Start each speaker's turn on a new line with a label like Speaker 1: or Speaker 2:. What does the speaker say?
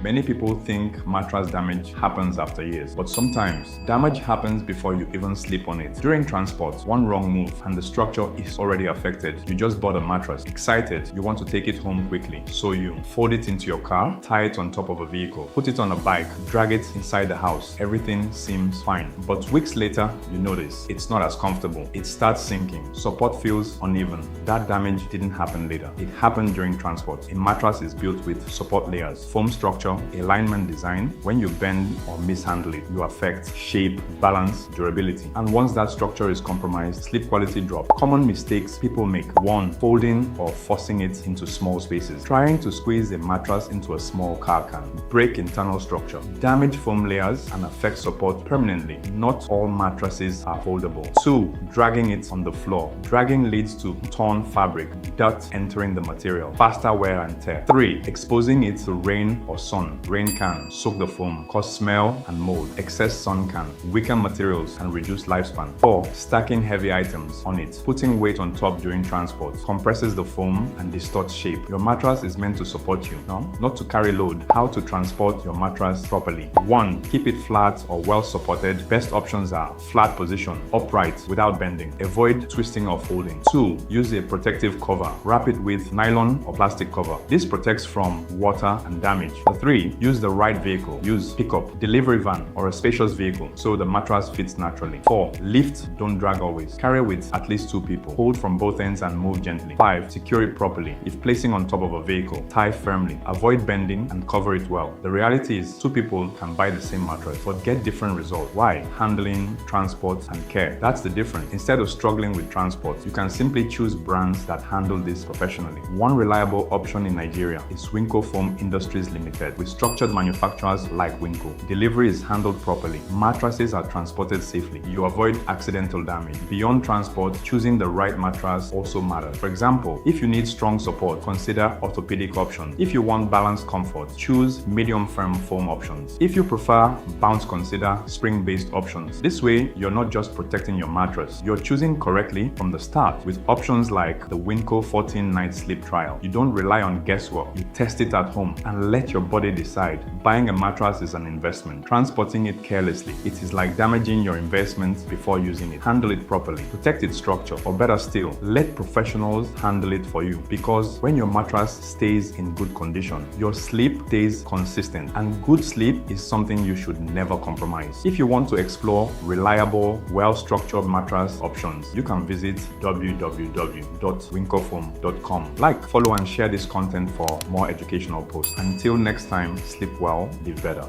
Speaker 1: Many people think mattress damage happens after years, but sometimes damage happens before you even sleep on it. During transport, one wrong move and the structure is already affected. You just bought a mattress, excited, you want to take it home quickly. So you fold it into your car, tie it on top of a vehicle, put it on a bike, drag it inside the house. Everything seems fine. But weeks later, you notice it's not as comfortable. It starts sinking. Support feels uneven. That damage didn't happen later. It happened during transport. A mattress is built with support layers, foam structure, alignment design. When you bend or mishandle it, you affect shape, balance, durability. And once that structure is compromised, sleep quality drops. Common mistakes people make. 1. Folding or forcing it into small spaces. Trying to squeeze a mattress into a small car can break internal structure, damage foam layers, and affect support permanently. Not all mattresses are foldable. 2. Dragging it on the floor. Dragging leads to torn fabric, dirt entering the material, faster wear and tear. 3. Exposing it to rain or sun. Rain can soak the foam, cause smell and mold. Excess sun can weaken materials and reduce lifespan. 4. Stacking heavy items on it. Putting weight on top during transport compresses the foam and distorts shape. Your mattress is meant to support you, not to carry load. How to transport your mattress properly. 1. Keep it flat or well supported. Best options are flat position, upright without bending. Avoid twisting or folding. 2. Use a protective cover. Wrap it with nylon or plastic cover. This protects from water and damage. 3. Use the right vehicle. Use pickup, delivery van, or a spacious vehicle so the mattress fits naturally. 4. Lift, don't drag always. Carry with at least 2 people. Hold from both ends and move gently. 5. Secure it properly. If placing on top of a vehicle, tie firmly. Avoid bending and cover it well. The reality is 2 people can buy the same mattress but get different results. Why? Handling, transport, and care. That's the difference. Instead of struggling with transport, you can simply choose brands that handle this professionally. One reliable option in Nigeria is Winco Foam Industries Limited. With structured manufacturers like Winco, delivery is handled properly. Mattresses are transported safely. You avoid accidental damage. Beyond transport, choosing the right mattress also matters. For example, if you need strong support, consider orthopedic options. If you want balanced comfort, choose medium firm foam options. If you prefer bounce, consider spring-based options. This way, you're not just protecting your mattress, you're choosing correctly from the start. With options like the Winco 14-night sleep trial, you don't rely on guesswork. You test it at home and let your body decide. Buying a mattress is an investment. Transporting it carelessly, it is like damaging your investment before using it. Handle it properly. Protect its structure, or better still, let professionals handle it for you. Because when your mattress stays in good condition, your sleep stays consistent, and good sleep is something you should never compromise. If you want to explore reliable, well-structured mattress options, you can visit www.wincofoam.com. Like, follow, and share this content for more educational posts. Until next time, sleep well, live better.